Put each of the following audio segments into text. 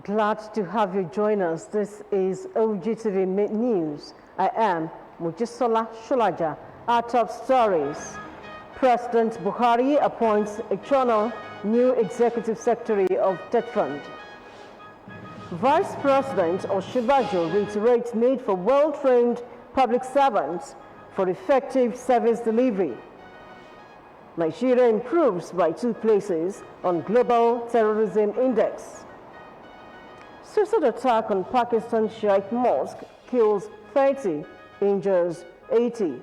Glad to have you join us. This is OGTV News. I am Mujisola Shulaja. Our top stories. President Buhari appoints Ichono new Executive Secretary of Debt Fund. Vice President Oshibajo reiterates need for well-trained public servants for effective service delivery. Nigeria improves by 2 places on Global Terrorism Index. Suicide attack on Pakistan Sheikh Mosque kills 30, injures 80.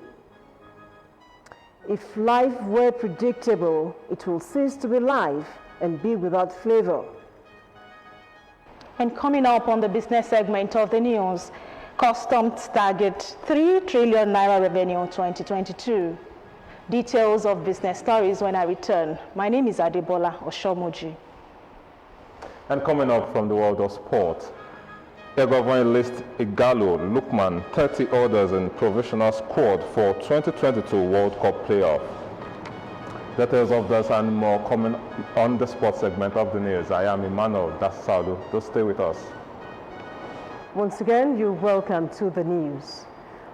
If life were predictable, it will cease to be life and be without flavor. And coming up on the business segment of the news, Customs target 3 trillion naira revenue 2022. Details of business stories when I return. My name is Adebola Oshomoji. And coming up from the world of sport, the government lists Igalo Lukman 30 orders in provisional squad for 2022 World Cup playoff. Details of this and more coming on the sports segment of the news. I am Emmanuel Dassalu. Do stay with us. Once again, you're welcome to the news.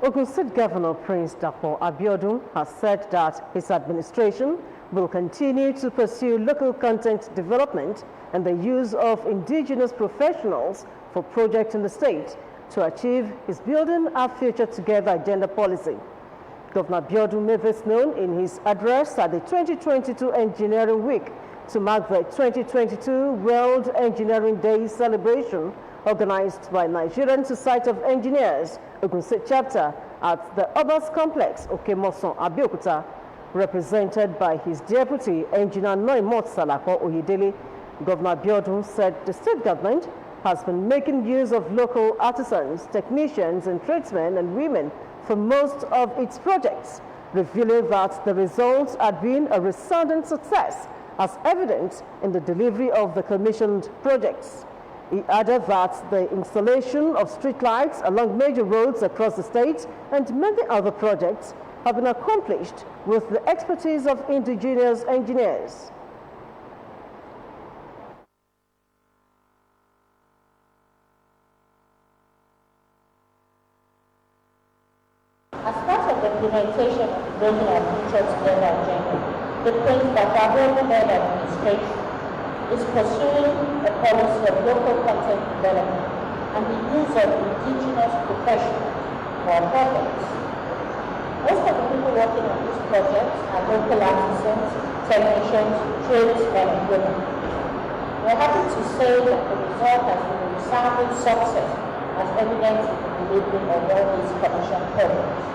Ogun State Governor Prince Dapo Abiodun has said that his administration will continue to pursue local content development and the use of indigenous professionals for projects in the state to achieve his Building Our Future Together agenda policy. Governor Abiodun made this known in his address at the 2022 Engineering Week to mark the 2022 World Engineering Day celebration organized by Nigerian Society of Engineers, Ogun State Chapter, at the Obas Complex, Okemoson, Abeokuta, represented by his deputy, Engineer Noimot Salako Oyedele. Governor Abiodun said the state government has been making use of local artisans, technicians, and tradesmen and women for most of its projects, revealing that the results had been a resounding success, as evident in the delivery of the commissioned projects. He added that the installation of streetlights along major roads across the state and many other projects have been accomplished with the expertise of indigenous engineers. As part of the implementation of the Building Our Future Together agenda, the Prince Dapo-led administration is pursuing a policy of local content development and the use of indigenous professionals for projects. Most of the people working on these projects are local artisans, technicians, tradesmen, and women. We're happy to say that the result has been a resounding success, as evident in the delivery of all these commissioned projects.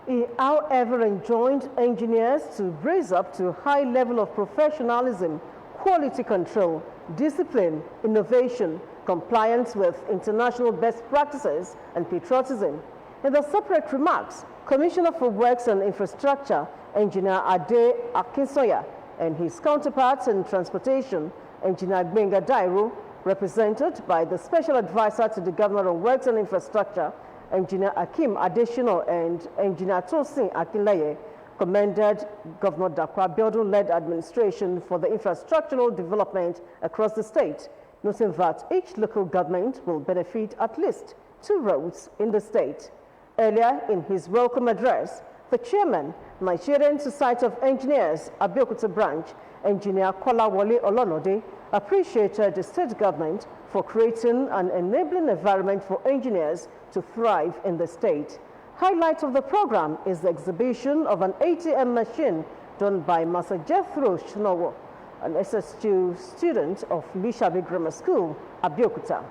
He, however, enjoined engineers to raise up to a high level of professionalism, quality control, discipline, innovation, compliance with international best practices, and patriotism. In the separate remarks, Commissioner for Works and Infrastructure, Engineer Ade Akinsoya, and his counterparts in transportation, Engineer Benga Dairo, represented by the Special Advisor to the Governor on Works and Infrastructure, Engineer Akim Adeshino, and Engineer Tosin Akinlaye, commended Governor Dapo Abiodun-led administration for the infrastructural development across the state, noting that each local government will benefit at least 2 roads in the state. Earlier in his welcome address, the chairman, Nigerian Society of Engineers, Abeokuta branch, Engineer Kolawole Olonode, appreciated the state government for creating an enabling environment for engineers to thrive in the state. Highlight of the program is the exhibition of an ATM machine done by Master Jethro Shinowo, an SSU student of Lishabi Grammar School, Abeokuta.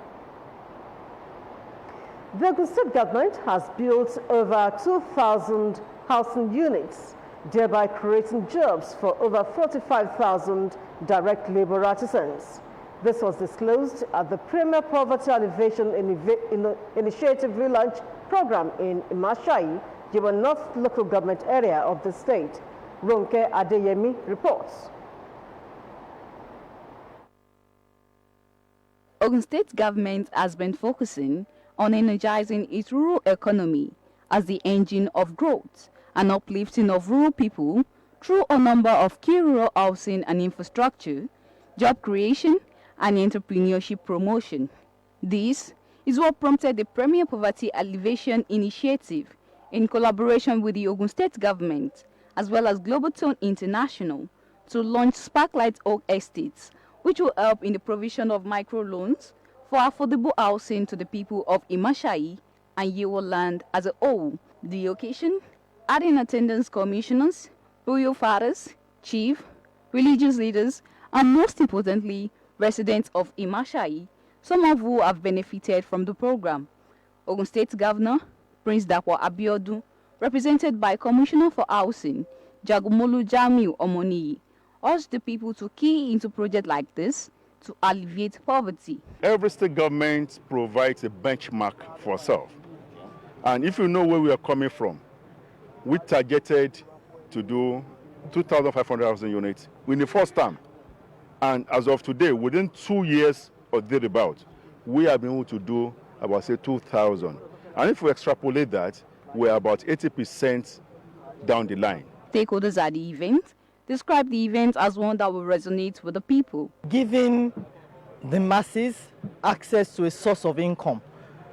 The Ogun State government has built over 2,000 housing units, thereby creating jobs for over 45,000 direct labor artisans. This was disclosed at the Premier Poverty Alleviation Initiative Relaunch Program in Imashai, Jibo North local government area of the state. Ronke Adeyemi reports. Ogun State government has been focusing on energizing its rural economy as the engine of growth and uplifting of rural people through a number of key rural housing and infrastructure, job creation, and entrepreneurship promotion. This is what prompted the Premier Poverty Alleviation Initiative, in collaboration with the Ogun State government, as well as Global Tone International, to launch Sparklight Oak Estates, which will help in the provision of microloans for affordable housing to the people of Imashai and Yewo land as a whole. The occasion had in attendance commissioners, royal fathers, chief, religious leaders, and most importantly, residents of Imashai, some of who have benefited from the program. Ogun State Governor Prince Abeokuta, represented by Commissioner for Housing Jagumolu Jamiu Omoniyi, urged the people to key into projects like this to alleviate poverty. Every state government provides a benchmark for self. And if you know where we are coming from, we targeted to do 2,500 housing units in the first term. And as of today, within 2 years or thereabout, we have been able to do about, say, 2,000. And if we extrapolate that, we're about 80% down the line. Stakeholders at the event described the event as one that will resonate with the people. Giving the masses access to a source of income.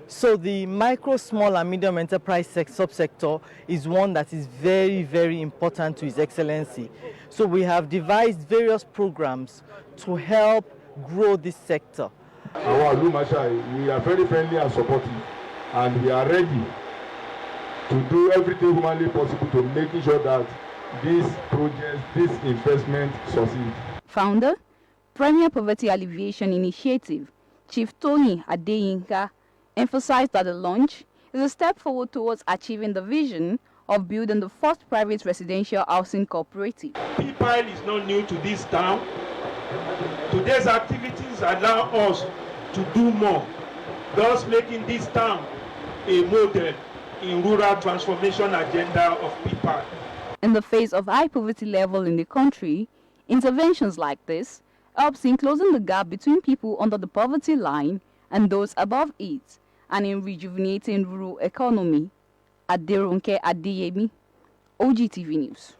So the micro, small and medium enterprise subsector is one that is very, very important to His Excellency. So we have devised various programs to help grow this sector. Our Lumashai, we are very friendly and supportive, and we are ready to do everything humanly possible to making sure that this project, this investment succeed. Founder, Premier Poverty Alleviation Initiative, Chief Tony Adeyinka, emphasized that the launch is a step forward towards achieving the vision of building the first private residential housing cooperative. People is not new to this town. Today's activities allow us to do more, thus making this town a model in rural transformation agenda of people. In the face of high poverty level in the country, interventions like this helps in closing the gap between people under the poverty line and those above it, and in rejuvenating rural economy. Aderonke Adeyemi, OGTV News.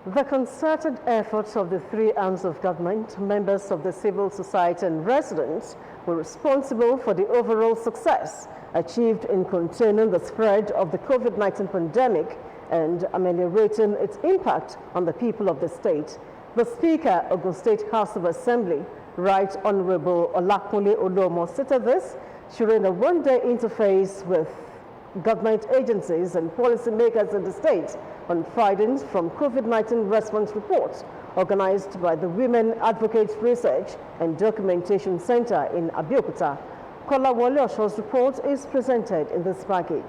The concerted efforts of the three arms of government, members of the civil society and residents were responsible for the overall success achieved in containing the spread of the COVID-19 pandemic and ameliorating its impact on the people of the state. The Speaker of the State House of Assembly, Right Honorable Olakunle Oluomo, stated this during a one-day interface with government agencies and policymakers in the state on findings from COVID-19 response reports organized by the Women Advocates Research and Documentation Center in Abeokuta. Kolawole Osho's report is presented in this package.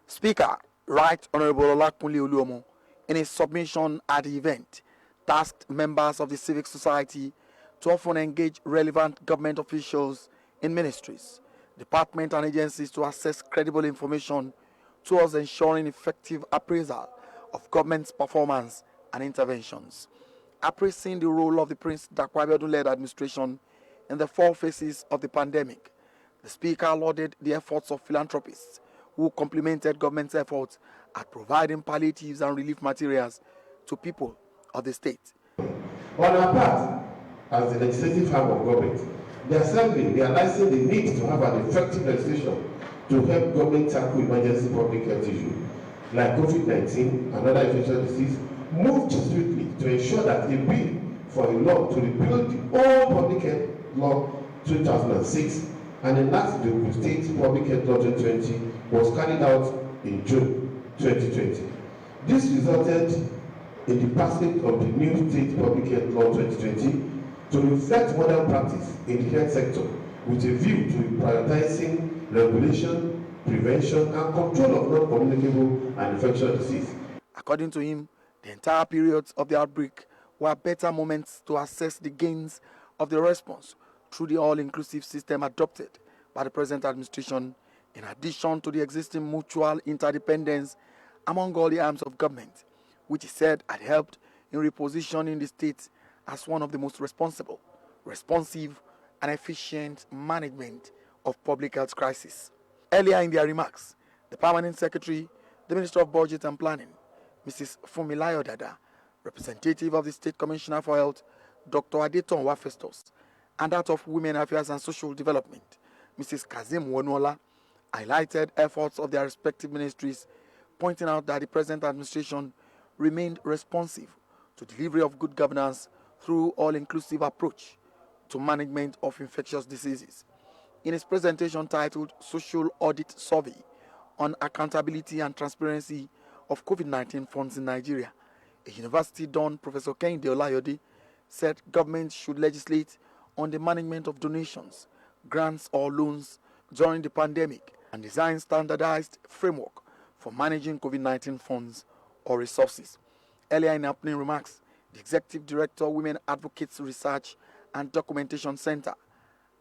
Speaker, Right Honorable Olakunle Oluomo, in his submission at the event, tasked members of the civic society to often engage relevant government officials in ministries, departments and agencies to assess credible information towards ensuring effective appraisal of government's performance and interventions. Appraising the role of the Prince Dapo Abiodun-led administration in the 4 phases of the pandemic, the Speaker lauded the efforts of philanthropists who complemented government's efforts at providing palliatives and relief materials to people of the state. On our part, as the legislative arm of government, the Assembly realizing the need to have an effective legislation to help government tackle emergency public health issues like COVID-19 and other infectious disease, moved swiftly to ensure that a bill for a law to repeal the old Public Health Law 2006 and enact the State Public Health Law 2020 was carried out in June 2020. This resulted in the passage of the new State Public Health Law 2020 to reflect modern practice in the health sector with a view to prioritizing regulation, prevention, and control of non-communicable and infectious disease. According to him, the entire periods of the outbreak were better moments to assess the gains of the response through the all-inclusive system adopted by the present administration, in addition to the existing mutual interdependence among all the arms of government, which he said had helped in repositioning the state as one of the most responsible, responsive, and efficient management of public health crisis. Earlier in their remarks, the Permanent Secretary, the Minister of Budget and Planning, Mrs. Fumilayo Dada, Representative of the State Commissioner for Health, Dr. Adeton Wafestos, and that of Women Affairs and Social Development, Mrs. Kazim Wonola, highlighted efforts of their respective ministries, pointing out that the present administration remained responsive to delivery of good governance through all-inclusive approach to management of infectious diseases. In his presentation titled Social Audit Survey on Accountability and Transparency of COVID-19 Funds in Nigeria, a University Don Professor Kehinde Olayode said government should legislate on the management of donations, grants or loans during the pandemic and design standardized framework for managing COVID-19 funds or resources. Earlier in opening remarks, the Executive Director, Women Advocates Research and Documentation Center,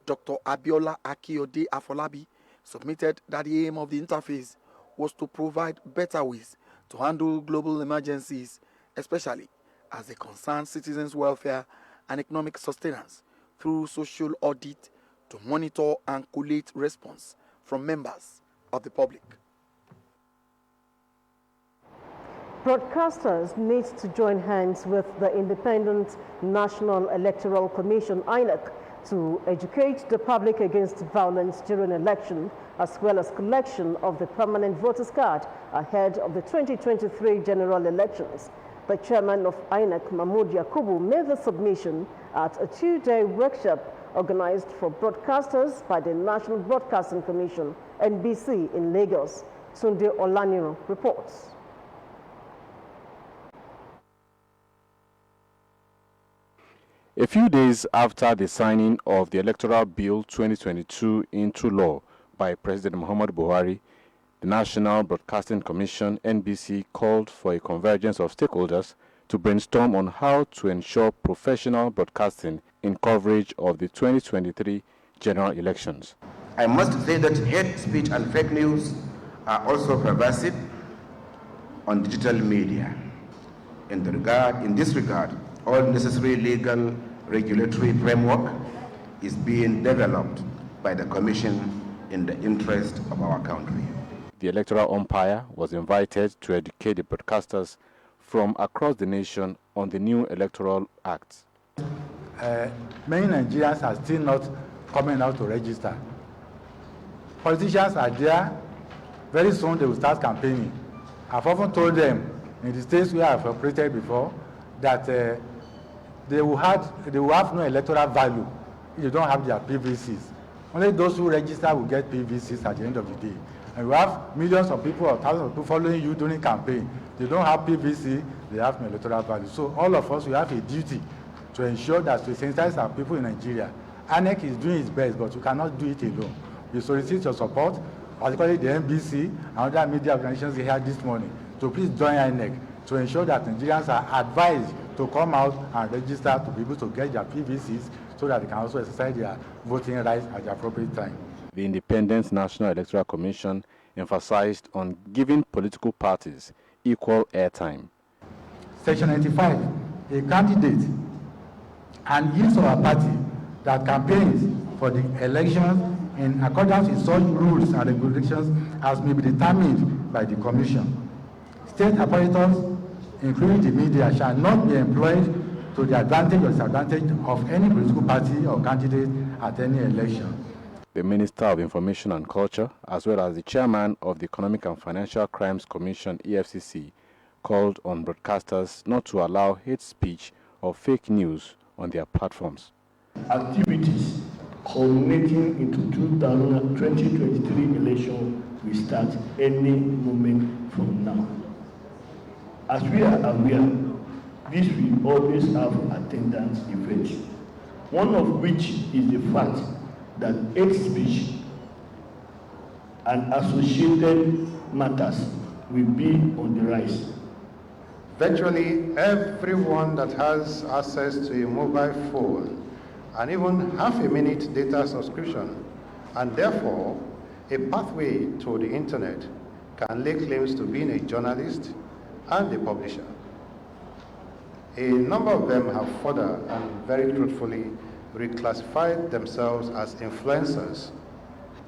Dr. Abiola Akiyode Afolabi, submitted that the aim of the interface was to provide better ways to handle global emergencies, especially as they concern citizens' welfare and economic sustenance through social audit to monitor and collate response from members of the public. Broadcasters need to join hands with the Independent National Electoral Commission, INEC, to educate the public against violence during election, as well as collection of the permanent voters card ahead of the 2023 general elections. The chairman of INEC, Mahmoud Yakubu, made the submission at a two-day workshop organized for broadcasters by the National Broadcasting Commission, NBC, in Lagos. Sunday Olaniro reports. A few days after the signing of the Electoral Bill 2022 into law by President Muhammadu Buhari, the National Broadcasting Commission, NBC, called for a convergence of stakeholders to brainstorm on how to ensure professional broadcasting in coverage of the 2023 general elections. I must say that hate speech and fake news are also pervasive on digital media. In this regard, all necessary legal regulatory framework is being developed by the Commission in the interest of our country. The electoral umpire was invited to educate the broadcasters from across the nation on the new Electoral Act. Many Nigerians are still not coming out to register. Politicians are there. Very soon they will start campaigning. I've often told them in the states where I've operated before that they will have no electoral value if you don't have their PVCs. Only those who register will get PVCs at the end of the day. And you have millions of people or thousands of people following you during campaign. They don't have PVC, they have no electoral value. So all of us, we have a duty to ensure that we sensitize our people in Nigeria. INEC is doing its best, but we cannot do it alone. We solicit your support, particularly the NBC and other media organizations here this morning, to please join INEC to ensure that Nigerians are advised to come out and register to be able to get their PVCs so that they can also exercise their voting rights at the appropriate time. The Independent National Electoral Commission emphasized on giving political parties equal airtime. Section 95, a candidate and use of a party that campaigns for the elections in accordance with such rules and regulations as may be determined by the Commission. State apparatus, including the media, shall not be employed to the advantage or disadvantage of any political party or candidate at any election. The Minister of Information and Culture, as well as the Chairman of the Economic and Financial Crimes Commission, EFCC, called on broadcasters not to allow hate speech or fake news on their platforms. Activities culminating into 2023 election will start any moment from now. As we are aware, this will always have attendant effects, one of which is the fact that hate speech and associated matters will be on the rise. Virtually everyone that has access to a mobile phone and even half a minute data subscription, and therefore a pathway to the internet, can lay claims to being a journalist and a publisher. A number of them have further and very truthfully reclassified themselves as influencers,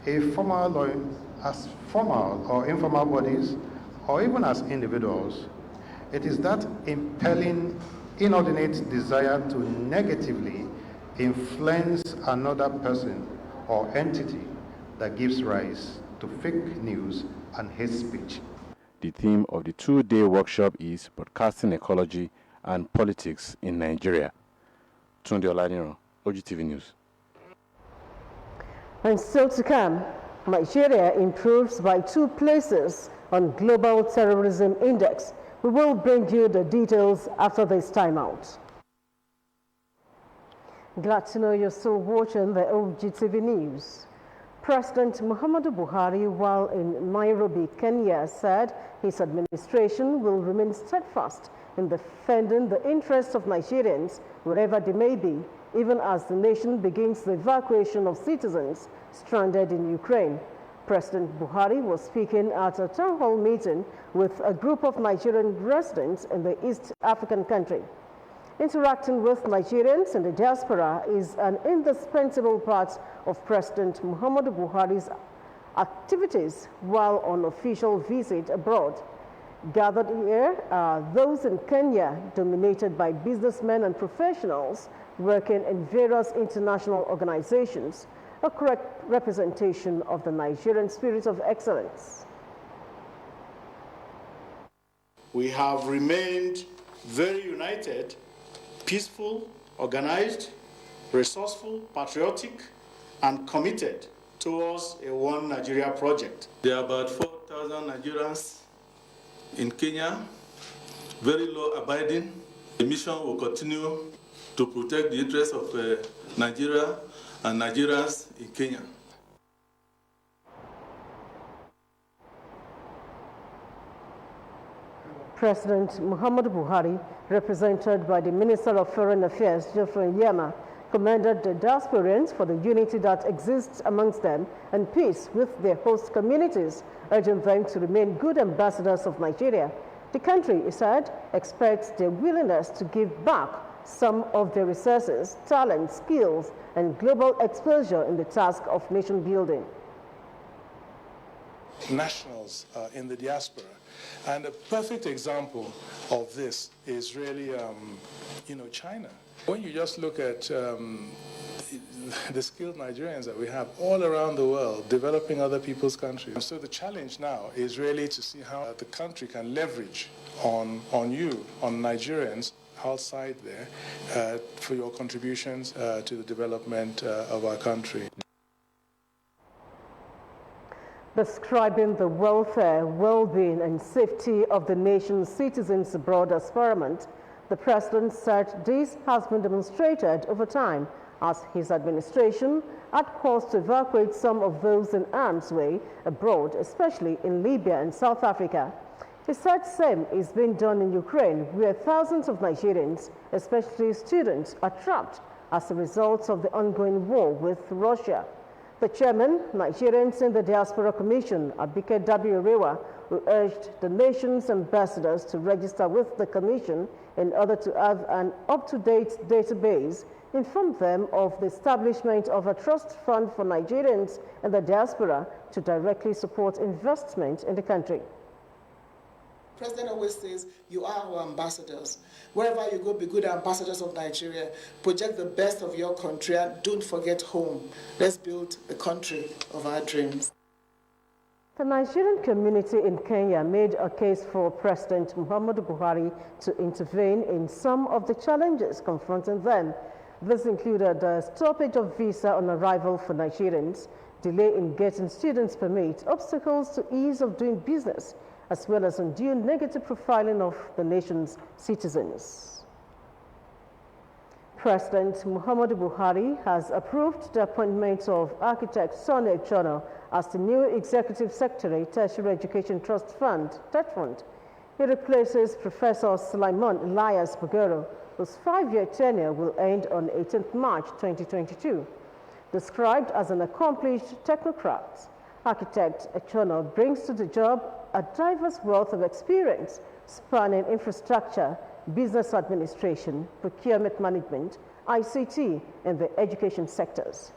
as formal or informal bodies, or even as individuals It is that impelling, inordinate desire to negatively influence another person or entity that gives rise to fake news and hate speech. The theme of the two-day workshop is Broadcasting Ecology and Politics in Nigeria. Tunde Oladiro, OGTV News. And still to come, Nigeria improves by 2 places on Global Terrorism Index. We will bring you the details after this timeout. Glad to know you're still watching the OGTV News. President Muhammadu Buhari, while in Nairobi, Kenya, said his administration will remain steadfast in defending the interests of Nigerians wherever they may be, even as the nation begins the evacuation of citizens stranded in Ukraine. President Buhari was speaking at a town hall meeting with a group of Nigerian residents in the East African country. Interacting with Nigerians in the diaspora is an indispensable part of President Muhammadu Buhari's activities while on official visit abroad. Gathered here are those in Kenya, dominated by businessmen and professionals working in various international organizations, a correct representation of the Nigerian spirit of excellence. We have remained very united, peaceful, organized, resourceful, patriotic, and committed towards a One Nigeria project. There are about 4,000 Nigerians in Kenya, very law abiding. The mission will continue to protect the interests of Nigeria and Nigerians in Kenya. President Muhammadu Buhari, represented by the Minister of Foreign Affairs, Geoffrey Yama, commended the diasporans for the unity that exists amongst them and peace with their host communities, urging them to remain good ambassadors of Nigeria. The country, he said, expects their willingness to give back some of their resources, talent, skills, and global exposure in the task of nation building. Nationals in the diaspora. And a perfect example of this is really, China. When you just look at the skilled Nigerians that we have all around the world developing other people's countries. And so the challenge now is really to see how the country can leverage on you, on Nigerians outside there for your contributions to the development of our country. Describing the welfare, well-being and safety of the nation's citizens abroad as paramount, the president said this has been demonstrated over time as his administration had cause to evacuate some of those in harm's way abroad, especially in Libya and South Africa. He said same is being done in Ukraine, where thousands of Nigerians, especially students, are trapped as a result of the ongoing war with Russia. The chairman, Nigerians in the Diaspora Commission, Abike Dabi-Orewa, who urged the nation's ambassadors to register with the commission in order to have an up-to-date database, informed them of the establishment of a trust fund for Nigerians in the diaspora to directly support investment in the country. The president always says, you are our ambassadors. Wherever you go, be good ambassadors of Nigeria. Project the best of your country and don't forget home. Let's build the country of our dreams. The Nigerian community in Kenya made a case for President Muhammadu Buhari to intervene in some of the challenges confronting them. This included the stoppage of visa on arrival for Nigerians, delay in getting students' permit, obstacles to ease of doing business, as well as undue negative profiling of the nation's citizens. President Muhammadu Buhari has approved the appointment of architect Sonny Echono as the new Executive Secretary, Tertiary Education Trust Fund, TET Fund. He replaces Professor Sulaiman Elias Bugero, whose 5-year tenure will end on 18th March 2022. Described as an accomplished technocrat, architect Echono brings to the job a diverse wealth of experience spanning infrastructure, business administration, procurement management, ICT, and the education sectors.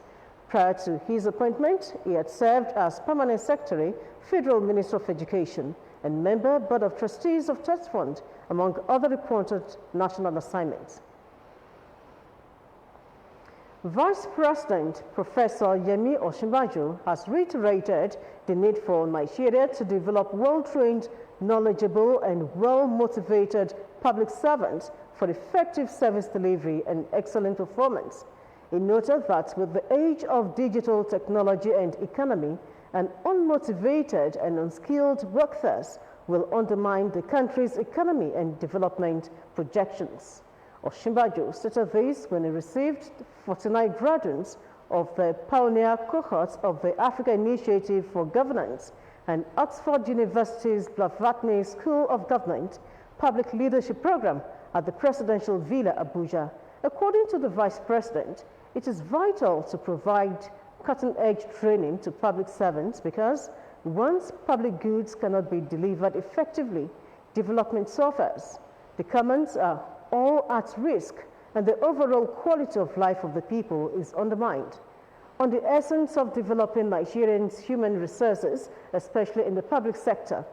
Prior to his appointment, he had served as Permanent Secretary, Federal Minister of Education, and member Board of Trustees of Trust Fund, among other reported national assignments. Vice President Professor Yemi Osinbajo has reiterated the need for Nigeria to develop well-trained, knowledgeable, and well-motivated public servants for effective service delivery and excellent performance. He noted that with the age of digital technology and economy, an unmotivated and unskilled workforce will undermine the country's economy and development projections. Osinbajo stated this when he received 49 graduates of the pioneer cohort of the Africa Initiative for Governance and Oxford University's Blavatny School of Government Public Leadership Program at the Presidential Villa, Abuja. According to the Vice President, it is vital to provide cutting-edge training to public servants because once public goods cannot be delivered effectively, development suffers. The commons are all at risk and the overall quality of life of the people is undermined. On the essence of developing Nigerians' human resources, especially in the public sector,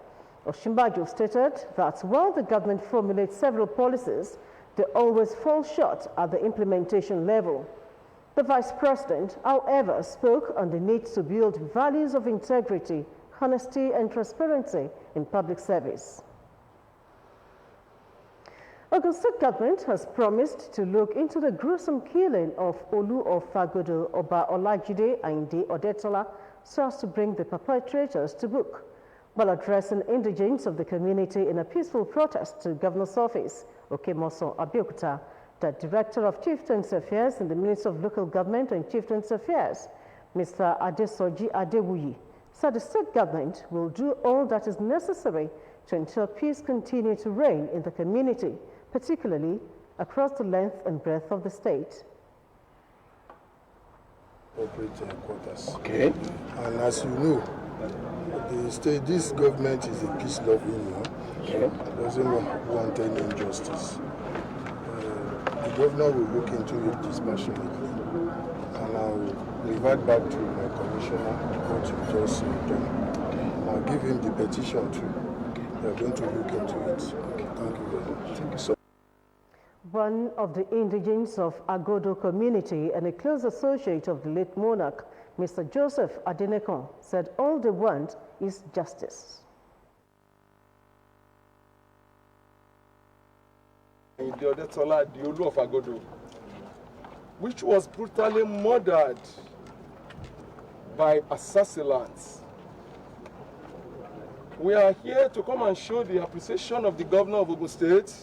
Osinbajo stated that while the government formulates several policies, they always fall short at the implementation level. The Vice President, however, spoke on the need to build values of integrity, honesty, and transparency in public service. Ogun State government has promised to look into the gruesome killing of Olu of Fagodo Oba Olajide Ayinde Odetola so as to bring the perpetrators to book. While addressing indigents of the community in a peaceful protest to Governor's office, Okemoso Abeokuta, the Director of Chieftains Affairs in the Ministry of Local Government and Chieftains Affairs, Mr. Adesoji Adewuyi, said the state government will do all that is necessary to ensure peace continue to reign in the community, particularly across the length and breadth of the state. Corporate quarters. Okay. And as you know, this government is a peace-loving one. Okay. Doesn't want any injustice. The governor will look into it dispassionately, and I'll revert back to my commissioner what you just done. I'll give him the petition too. We are going to look into it. Thank you very much. Thank you so much. One of the indigents of Agodo community and a close associate of the late monarch, Mr. Joseph Adenekon, said all they want is justice. The Odetola, the Olu of Agodo, which was brutally murdered by assassins. We are here to come and show the appreciation of the governor of Ogun State,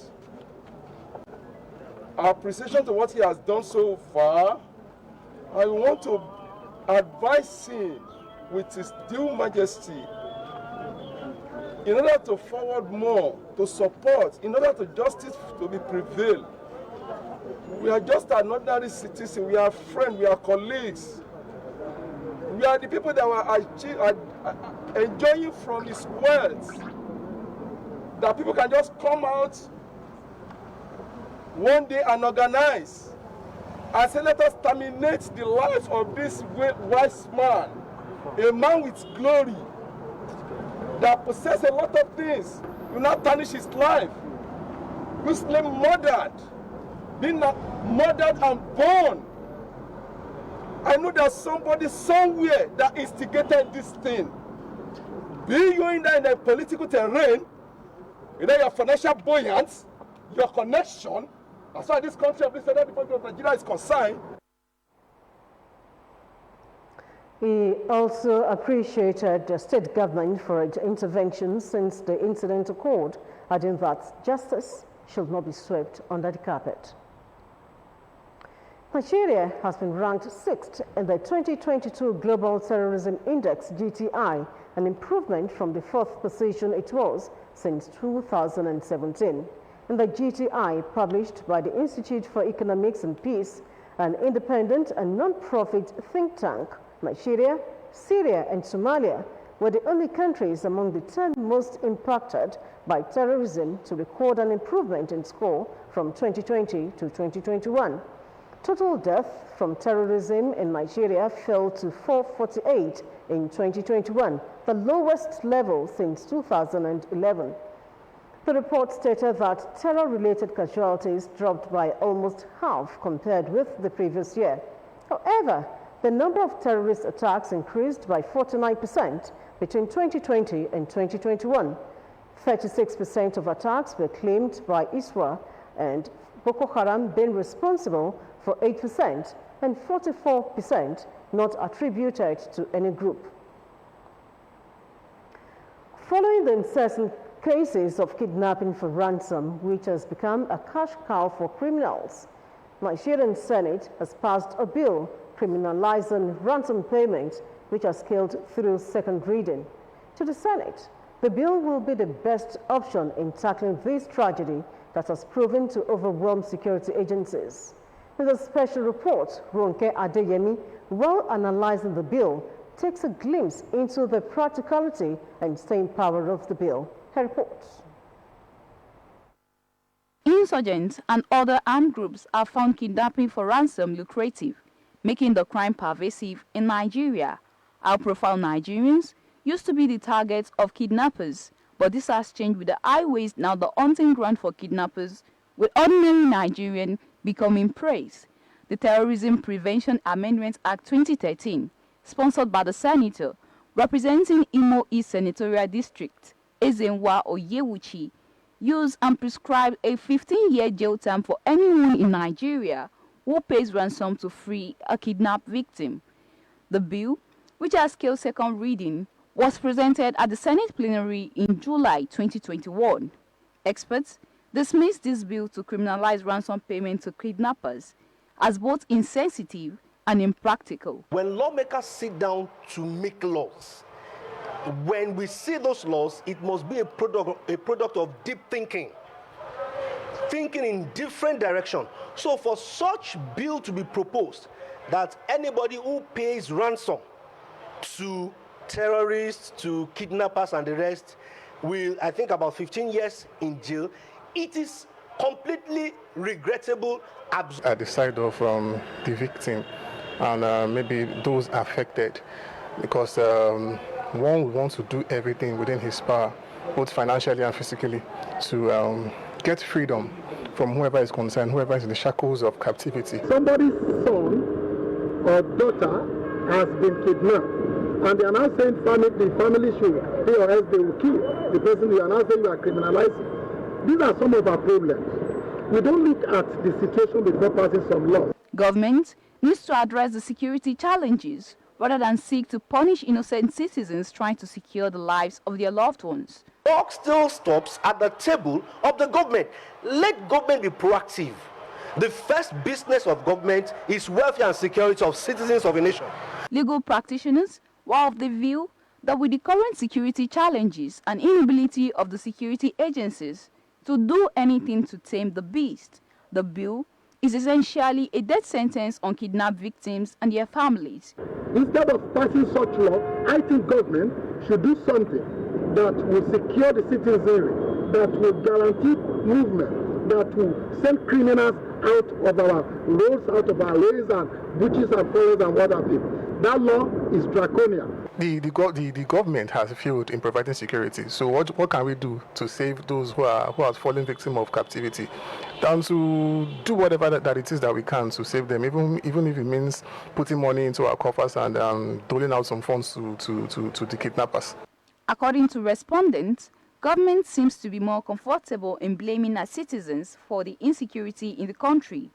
our appreciation to what he has done so far. I want to advise him with his due majesty in order to forward more, to support, in order to justice to be prevailed. We are just an ordinary citizen, we are friends, we are colleagues. We are the people that are enjoying from his wealth. That people can just come out one day and organize and say, let us terminate the life of this wise man, a man with glory, that possesses a lot of things. You not tarnish his life. Muslim murdered, being murdered and born. I know there's somebody somewhere that instigated this thing. Be you in the political terrain, your financial buoyance, your connection, as far as this country of this Federal Republic of Nigeria is concerned. He also appreciated the state government for its intervention since the incident occurred, adding that justice should not be swept under the carpet. Nigeria has been ranked 6th in the 2022 Global Terrorism Index, GTI, an improvement from the 4th position it was since 2017. In the GTI, published by the Institute for Economics and Peace, an independent and non-profit think tank, Nigeria, Syria, and Somalia were the only countries among the 10 most impacted by terrorism to record an improvement in score from 2020 to 2021. Total deaths from terrorism in Nigeria fell to 448 in 2021, the lowest level since 2011. The report stated that terror-related casualties dropped by almost half compared with the previous year. However, the number of terrorist attacks increased by 49% between 2020 and 2021. 36% of attacks were claimed by ISWA, and Boko Haram being responsible for 8% and 44% not attributed to any group. Following the incessant cases of kidnapping for ransom, which has become a cash cow for criminals, Nigerian Senate has passed a bill criminalizing ransom payment, which has scaled through second reading. To the Senate, the bill will be the best option in tackling this tragedy that has proven to overwhelm security agencies. In a special report, Ronke Adeyemi, while analyzing the bill, takes a glimpse into the practicality and staying power of the bill. Her reports. Insurgents and other armed groups have found kidnapping for ransom lucrative, making the crime pervasive in Nigeria. High-profile Nigerians used to be the targets of kidnappers, but this has changed with the highways now the hunting ground for kidnappers, with ordinary Nigerian becoming prey. The Terrorism Prevention Amendment Act 2013, sponsored by the senator representing Imo East Senatorial District, Ezenwa Oyewuchi, used and prescribed a 15-year jail term for anyone in Nigeria who pays ransom to free a kidnapped victim. The bill, which has scaled second reading, was presented at the Senate plenary in July 2021. Experts dismissed this bill to criminalize ransom payment to kidnappers as both insensitive and impractical. When lawmakers sit down to make laws, when we see those laws, it must be a product of deep thinking in different direction. So for such bill to be proposed, that anybody who pays ransom to terrorists, to kidnappers and the rest, will, I think, about 15 years in jail, it is completely regrettable. At the side of the victim and maybe those affected, because one would want to do everything within his power, both financially and physically, to get freedom from whoever is concerned, whoever is in the shackles of captivity. Somebody's son or daughter has been kidnapped, and they are now saying the family should pay or else they will kill the person. You are now saying you are criminalizing. These are some of our problems. We don't look at the situation before passing some laws. Government needs to address the security challenges rather than seek to punish innocent citizens trying to secure the lives of their loved ones. Work still stops at the table of the government. Let government be proactive. The first business of government is welfare and security of citizens of a nation. Legal practitioners were of the view that with the current security challenges and inability of the security agencies to do anything to tame the beast, the bill is essentially a death sentence on kidnapped victims and their families. Instead of passing such law, I think government should do something that will secure the citizenry, that will guarantee movement, that will send criminals out of our roads, out of our ways and butches and forests and what have you. That law is draconian. The government has failed in providing security. So what can we do to save those who are fallen victim of captivity? Down to do whatever that it is that we can to save them, even if it means putting money into our coffers and doling out some funds to the kidnappers. According to respondents, government seems to be more comfortable in blaming our citizens for the insecurity in the country.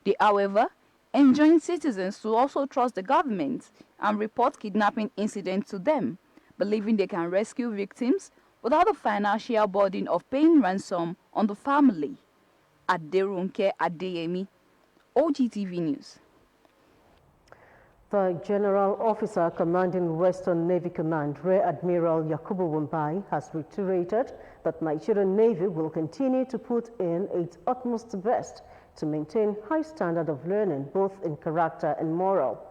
They, however, enjoin citizens to also trust the government and report kidnapping incidents to them, believing they can rescue victims without the financial burden of paying ransom on the family. Aderunke Adeyemi, OGTV News. The General Officer commanding Western Navy Command, Rear Admiral Yakubu Wambai, has reiterated that Nigerian Navy will continue to put in its utmost best to maintain high standard of learning, both in character and moral.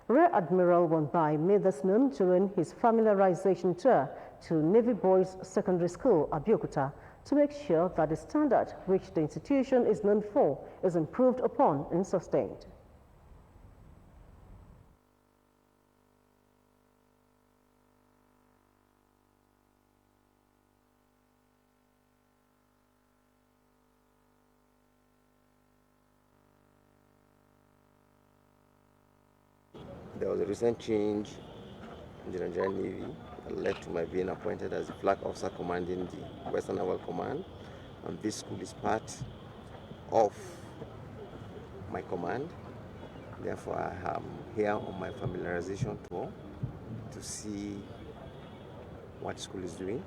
Rear Admiral Wambai made this known during his familiarization tour to Navy Boys Secondary School, Abeokuta, to make sure that the standard which the institution is known for is improved upon and sustained. there was a recent change in the Nigerian Navy that led to my being appointed as the flag officer commanding the Western Naval Command, and this school is part of my command. Therefore, I am here on my familiarization tour to see what school is doing.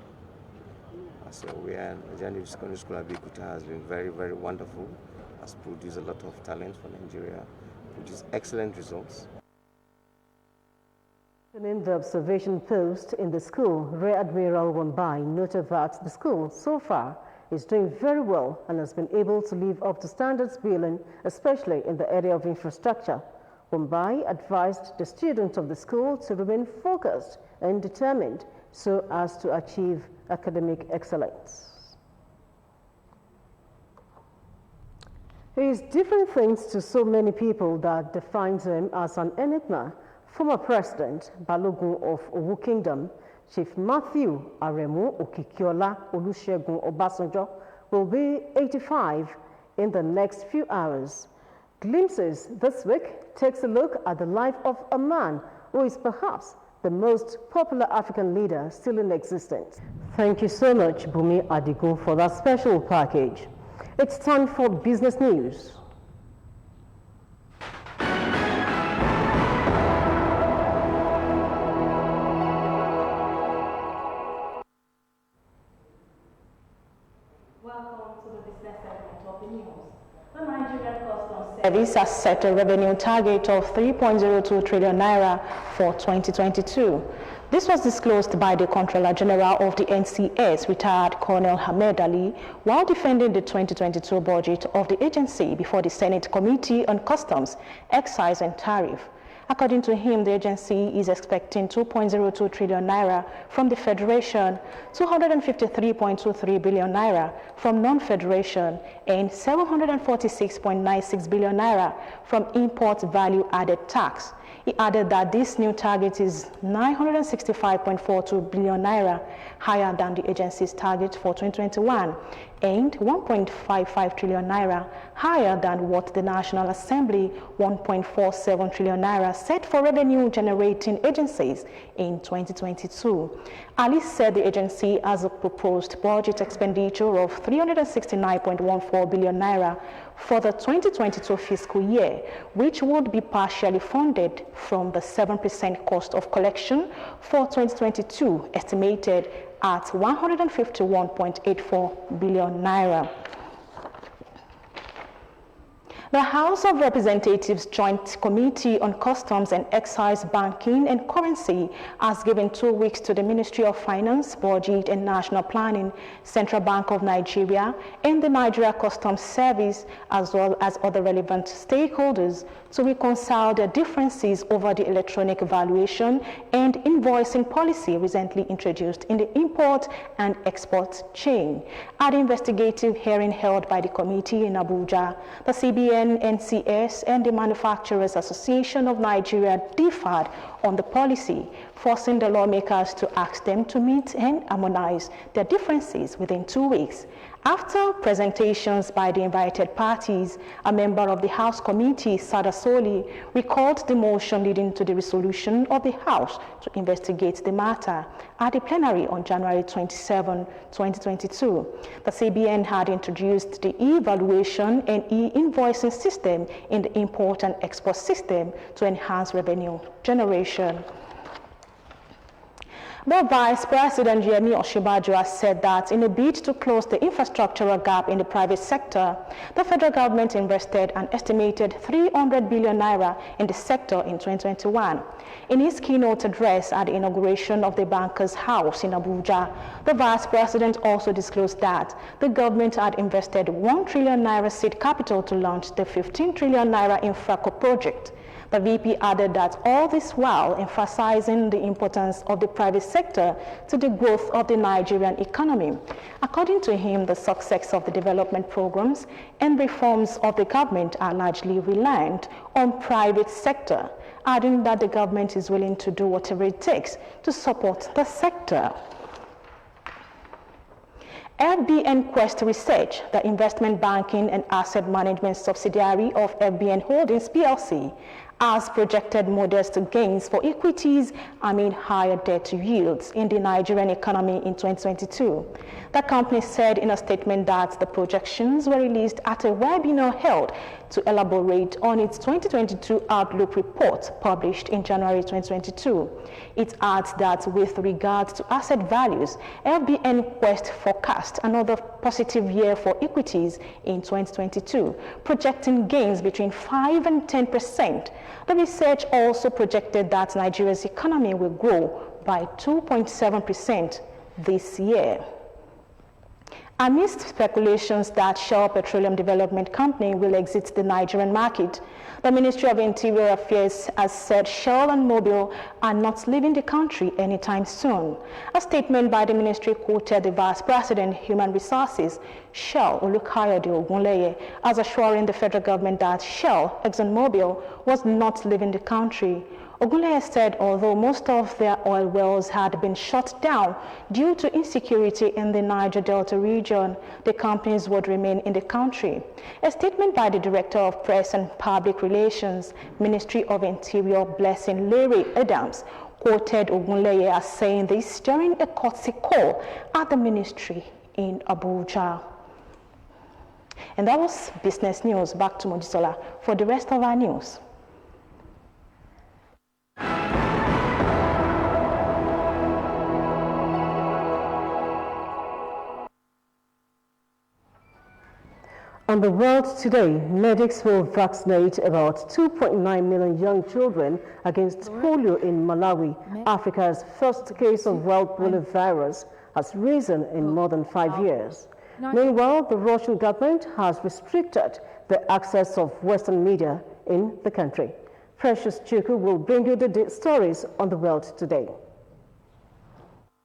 So we are Nigerian Navy Secondary School Abeokuta has been very, very wonderful, has produced a lot of talent for Nigeria, produced excellent results. In the observation post in the school, Rear Admiral Wambai noted that the school so far is doing very well and has been able to live up to standards building, especially in the area of infrastructure. Wambai advised the students of the school to remain focused and determined so as to achieve academic excellence. He is different things to so many people that defines him as an enigma. Former President Balogun of Owu Kingdom, Chief Matthew Aremu Okikiola Olusegun Obasanjo, will be 85 in the next few hours. Glimpses this week takes a look at the life of a man who is perhaps the most popular African leader still in existence. Thank you so much, Bumi Adigo, for that special package. It's time for business news. Service has set a revenue target of 3.02 trillion naira for 2022. This was disclosed by the Comptroller General of the NCS, retired Colonel Hamed Ali, while defending the 2022 budget of the agency before the Senate Committee on Customs, Excise and Tariff. According to him, the agency is expecting 2.02 trillion naira from the Federation, 253.23 billion naira from non-Federation, and 746.96 billion naira from import value-added tax. He added that this new target is 965.42 billion naira higher than the agency's target for 2021 and 1.55 trillion naira higher than what the National Assembly 1.47 trillion naira set for revenue generating agencies in 2022. Ali said the agency has a proposed budget expenditure of 369.14 billion naira for the 2022 fiscal year, which would be partially funded from the 7% cost of collection for 2022, estimated at 151.84 billion naira. The House of Representatives Joint Committee on Customs and Excise, Banking and Currency has given 2 weeks to the Ministry of Finance, Budget and National Planning, Central Bank of Nigeria, and the Nigeria Customs Service, as well as other relevant stakeholders, to reconcile their differences over the electronic valuation and invoicing policy recently introduced in the import and export chain. At the investigative hearing held by the committee in Abuja, the CBN, NCS, and the Manufacturers Association of Nigeria differed on the policy, forcing the lawmakers to ask them to meet and harmonize their differences within 2 weeks. After presentations by the invited parties, a member of the House Committee, Sada Soli, recalled the motion leading to the resolution of the House to investigate the matter at the plenary on January 27, 2022. The CBN had introduced the e-valuation and e-invoicing system in the import and export system to enhance revenue generation. The Vice President Yemi Osinbajo has said that in a bid to close the infrastructural gap in the private sector, the federal government invested an estimated 300 billion naira in the sector in 2021. In his keynote address at the inauguration of the Bankers' House in Abuja, the Vice President also disclosed that the government had invested 1 trillion naira seed capital to launch the 15 trillion naira Infraco project. The VP added that all this while emphasizing the importance of the private sector to the growth of the Nigerian economy. According to him, the success of the development programs and reforms of the government are largely reliant on private sector, adding that the government is willing to do whatever it takes to support the sector. FBN Quest Research, the investment banking and asset management subsidiary of FBN Holdings PLC, as projected modest gains for equities amid higher debt yields in the Nigerian economy in 2022. The company said in a statement that the projections were released at a webinar held to elaborate on its 2022 Outlook report published in January 2022. It adds that with regard to asset values, LBN Quest forecast another positive year for equities in 2022, projecting gains between 5 and 10%. The research also projected that Nigeria's economy will grow by 2.7% this year. Amidst speculations that Shell Petroleum Development Company will exit the Nigerian market, the Ministry of Interior Affairs has said Shell and Mobil are not leaving the country anytime soon. A statement by the ministry quoted the Vice President, Human Resources, Shell Olukayode Ogunleye, as assuring the federal government that Shell, ExxonMobil, was not leaving the country. Ogunleye said although most of their oil wells had been shut down due to insecurity in the Niger Delta region, the companies would remain in the country. A statement by the Director of Press and Public Relations, Ministry of Interior, Blessing Larry Adams, quoted Ogunleye as saying this during a courtesy call at the ministry in Abuja. And that was business news. Back to Mojisola for the rest of our news. On the world today, medics will vaccinate about 2.9 million young children against polio in Malawi. Africa's first case of wild polio virus has risen in more than 5 years. Meanwhile, the Russian government has restricted the access of Western media in the country. Precious Chuku will bring you the stories on the world today.